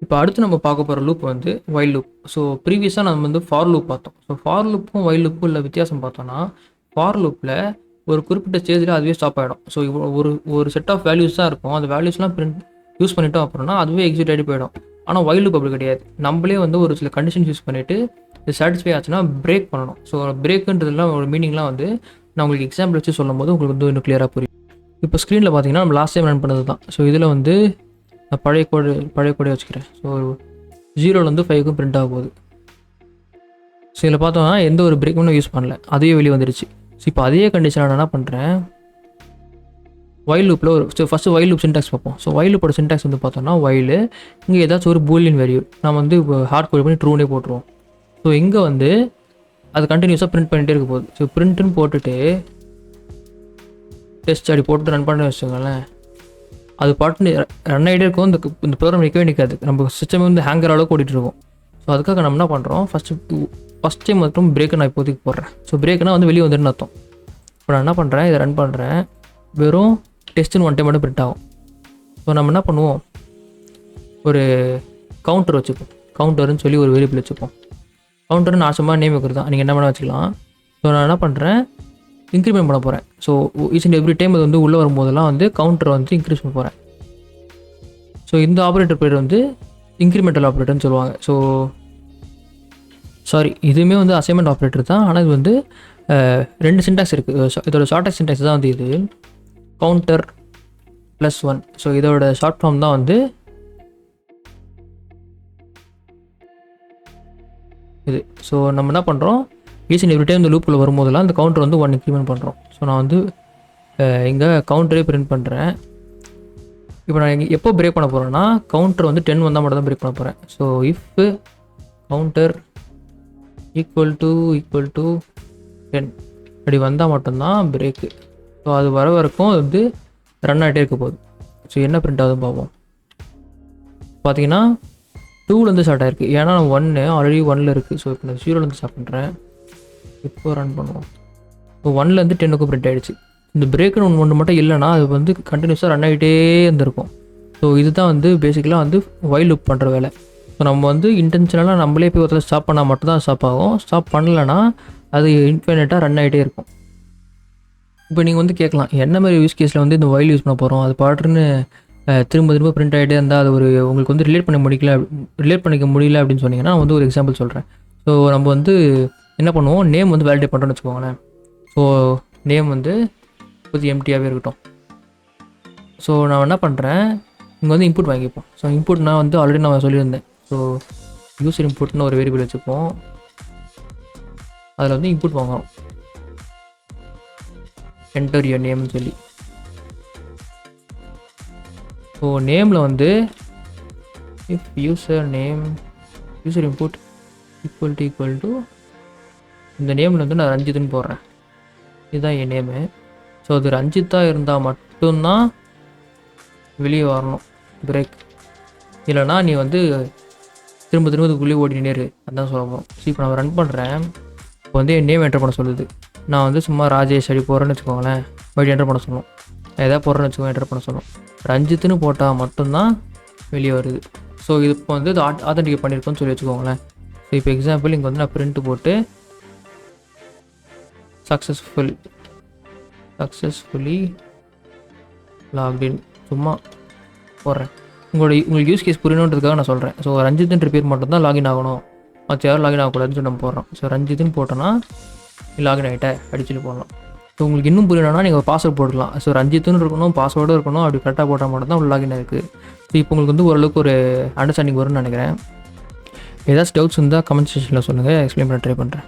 இப்போ அடுத்து நம்ம பார்க்க போகிற லூப் வந்து வைல் லூப். ஸோ ப்ரீவியஸாக நம்ம வந்து ஃபார் லூப் பார்த்தோம். ஸோ ஃபார் லூப்புக்கும் வைல் லூப்புக்கும் உள்ள வித்தியாசம் பார்த்தோம்னா, ஃபார் லூப்பில் ஒரு குறிப்பிட்ட ஸ்டேஜில் அதுவே ஸ்டாப் ஆகிடும். ஸோ ஒரு ஒரு செட் ஆஃப் வேல்யூஸ் தான் இருக்கும். அந்த வேல்யூஸ்லாம் யூஸ் பண்ணிட்டோம் அப்படின்னா அதுவே எக்ஸிக்யூட் ஆகி போயிடும். ஆனால் வைல் லூப் அப்படி கிடையாது. நம்மளே வந்து ஒரு சில கண்டிஷன்ஸ் யூஸ் பண்ணிவிட்டு இது சாட்டிஸ்ஃபை ஆச்சுன்னா பிரேக் பண்ணணும். ஸோ பிரேக்குன்றதுலாம் ஒரு மீனிங்லாம் வந்து நான் உங்களுக்கு எக்ஸாம்பிள் வச்சு சொல்லும் போது உங்களுக்கு வந்து இன்னும் கிளியராக புரியும். இப்போ ஸ்க்ரீனில் பார்த்தீங்கன்னா நம்ம லாஸ்ட் டைம் ரன் பண்ணது தான். ஸோ இதில் வந்து நான் பழைய கோடே வச்சுக்கிறேன். ஸோ 0லேருந்து 5க்கும் பிரிண்ட் ஆக போகுது. ஸோ இதில் பார்த்தோம்னா எந்த ஒரு பிரேக்கும் யூஸ் பண்ணல, அதுவே வெளியே வந்துடுச்சு. ஸோ இப்போ அதே கண்டிஷன் நான் என்ன பண்ணுறேன், வைல் லூப்பில் ஃபஸ்ட்டு வைல் லூப் சின்டாக்ஸ் பார்ப்போம். ஸோ வைல் லூப்போட சின்டாக்ஸ் வந்து பார்த்தோம்னா வைல் இங்கே ஏதாச்சும் ஒரு பூலியன் வேல்யூ நம்ம வந்து இப்போ ஹார்ட் கோட் பண்ணி ட்ரூனே போட்டுருவோம். ஸோ இங்கே வந்து அது கண்டினியூஸாக பிரிண்ட் பண்ணிகிட்டே இருக்க போகுது. ஸோ பிரிண்ட்டுன்னு போட்டுட்டு டெஸ்ட் அப்படி போட்டு ரன் பண்ண வச்சுக்கோங்களேன், அது பாட்டு ரன் ஆகிட்டே இருக்கும். இந்த ப்ரோக்ராம் நிற்கவே நிற்காது. நம்ம சிஸ்டம் வந்து ஹேங்கர் அளவுக்கு ஓடிட்டு இருக்கும். ஸோ அதுக்காக நம்ம என்ன பண்ணுறோம், ஃபஸ்ட் டைம் மட்டும் பிரேக்கை நான் இப்போதைக்கு போடுறேன். ஸோ பிரேக்குனா வந்து வெளியே வந்துட்டு அர்த்தம். இப்போ நான் என்ன பண்ணுறேன், இதை ரன் பண்ணுறேன், வெறும் டெஸ்ட்டுன்னு ஒன் டைம் மட்டும் பிரிண்ட் ஆகும். ஸோ நம்ம என்ன பண்ணுவோம், ஒரு கவுண்டர் வச்சுப்போம். கவுண்டர்னு சொல்லி ஒரு வேரியபிள் வச்சுப்போம். கவுண்டர்னு நாசமாக நேம் வைக்கிறது தான், நீங்கள் என்ன பண்ண வச்சுக்கலாம். ஸோ நான் என்ன பண்ணுறேன், இன்க்ரிமெண்ட் பண்ண போகிறேன். So each and every time அது வந்து உள்ளே வரும்போதெல்லாம் வந்து கவுண்டரை வந்து இன்க்ரீஸ் பண்ண போகிறேன். ஸோ இந்த ஆப்ரேட்டர் பேர் வந்து இன்க்ரிமெண்டல் ஆப்ரேட்டர்னு சொல்லுவாங்க. ஸோ சாரி, இதுவுமே வந்து அசைன்மெண்ட் ஆப்ரேட்டர் தான். ஆனால் இது வந்து 2 சின்டாக்ஸ் இருக்குது. இதோட ஷார்டஸ்ட் சின்டாக்ஸ் தான் வந்து இது கவுண்டர் +1. ஸோ இதோட ஷார்ட் ஃபார்ம் தான் வந்து இது. ஸோ நம்ம என்ன பண்ணுறோம், ஈச் அண்ட் எவ்ரி டைம் இந்த லூப்பில் வரும்போதெல்லாம் அந்த கவுண்டர் வந்து 1 இன்க்ரிமெண்ட் பண்ணுறோம். ஸோ நான் வந்து இங்கே கவுண்டரே பிரிண்ட் பண்ணுறேன். இப்போ நான் எப்போ பிரேக் பண்ண போகிறேன்னா, கவுண்டர் வந்து 10 வந்தால் மட்டும் தான் பிரேக் பண்ண போகிறேன். So if counter equal to 10 அப்படி வந்தால் மட்டும்தான் பிரேக்கு. ஸோ அது வர வரைக்கும் அது வந்து ரன் ஆகிட்டே இருக்க போகுது. ஸோ என்ன பிரிண்ட் ஆகுதுன்னு பார்ப்போம். பார்த்தீங்கன்னா 2லேருந்து ஸ்டார்ட் ஆகிருக்கு. ஏன்னா நான் 1 ஆல்ரெடி 1ல் இருக்குது. ஸோ இப்போ நான் 0லேருந்து ஸ்டார்ட் பண்ணுறேன். இப்போ ரன் பண்ணுவோம். இப்போ 1லேருந்து 10க்கும் பிரிண்ட் ஆகிடுச்சு. இந்த பிரேக்குன்னு ஒன்று மட்டும் இல்லைனா அது வந்து கண்டினியூஸாக ரன் ஆகிட்டே இருந்திருக்கும். ஸோ இதுதான் வந்து பேசிக்கலாக வந்து வைல் லூப் பண்ணுற வேலை. ஸோ நம்ம வந்து இன்டென்ஷனலாக நம்மளே போய் ஒருத்தர் ஸ்டாப் பண்ணால் மட்டும்தான் ஸ்டாப் ஆகும். ஸ்டாப் பண்ணலைன்னா அது இன்ஃபினிட்டாக ரன் ஆகிட்டே இருக்கும். இப்போ நீங்கள் வந்து கேட்கலாம், என்ன மாதிரி யூஸ் கேஸில் வந்து இந்த வைல் யூஸ் பண்ண போகிறோம், அது பாட்டுன்னு திரும்ப திரும்ப பிரிண்ட் ஆகிட்டே இருந்தால் அது ஒரு உங்களுக்கு வந்து ரிலேட் பண்ணிக்க முடியல அப்படின்னு சொன்னீங்கன்னா நான் வந்து ஒரு எக்ஸாம்பிள் சொல்கிறேன். ஸோ நம்ம வந்து என்ன பண்ணுவோம், நேம் வந்து வேலிடேட் பண்ணுறோன்னு வச்சுக்கோங்களேன். ஸோ நேம் வந்து கொஞ்சம் எம்டியாகவே இருக்கட்டும். ஸோ நான் என்ன பண்ணுறேன், இங்கே வந்து இன்புட் வாங்கிப்போம். ஸோ இன்புட் நான் வந்து ஆல்ரெடி நான் சொல்லியிருந்தேன். ஸோ யூசர் இன்புட்னு ஒரு வேரியபிள் வச்சுப்போம். அதில் வந்து இன்புட் வாங்குறோம், என்டர் யுவர் நேம்னு சொல்லி. ஸோ நேமில் வந்து if user input equal to இந்த நேமில் வந்து நான் ரஞ்சித்துன்னு போடுறேன். இதுதான் என் நேமு. ஸோ அது ரஞ்சித்தாக இருந்தால் மட்டும்தான் வெளியே வரணும் பிரேக். இல்லைனா நீ வந்து திரும்ப இதுக்குள்ளேயே ஓடினே இரு, அதுதான் சொல்ல போகிறோம். ஸோ இப்போ நான் ரன் பண்ணுறேன். இப்போ வந்து என் நேம் என்டர் பண்ண சொல்லுது. நான் வந்து சும்மா ராஜேஷ் அடி போடுறேன்னு வச்சுக்கோங்களேன், மறுபடியும் என்டர் பண்ண சொல்லணும். எதாவது போடுறேன்னு வச்சுக்கோங்க, என்டர் பண்ண சொல்லணும். ரஞ்சித்துன்னு போட்டால் மட்டும்தான் வெளியே வருது. ஸோ இது இப்போ வந்து இது ஆத்தென்டிகேட் பண்ணியிருக்கோன்னு சொல்லி வச்சுக்கோங்களேன். ஸோ இப்போ எக்ஸாம்பிள் இங்கே வந்து நான் பிரிண்ட் போட்டு சக்ஸஸ்ஃபுல்லி லாக்இன் சும்மா போடுறேன். உங்களுக்கு யூஸ் கேஸ் புரியணுன்றதுக்காக நான் சொல்கிறேன். ஸோ ரஞ்சித்துன்ற பேர் மட்டும்தான் லாகின் ஆகணும், மற்ற யாரும் லாகின் ஆகக்கூடாதுன்னு சொல்லி நம்ம போடுறோம். ஸோ ரஞ்சித்துன்னு போட்டோன்னா லாகின் ஆகிட்டேன் அடிச்சுட்டு போடலாம். ஸோ உங்களுக்கு இன்னும் புரியணும்னா நீங்கள் பாஸ்வேர்ட் போடலாம். ஸோ ரஞ்சித்துன்னு இருக்கணும், பாஸ்வேர்டும் இருக்கணும். அப்படி கரெக்டாக போட்டால் மட்டும் தான் லாகின் இருக்குது. ஸோ இப்போ உங்களுக்கு வந்து ஓரளவுக்கு ஒரு அண்டர்ஸ்டாண்டிங் வரும்னு நினைக்கிறேன். ஏதாச்சும் டவுட்ஸ் இருந்தால் கமெண்ட் செக்ஷனில் சொல்லுங்கள், எக்ஸ்பிளைன் பண்ண ட்ரை பண்ணுறேன்.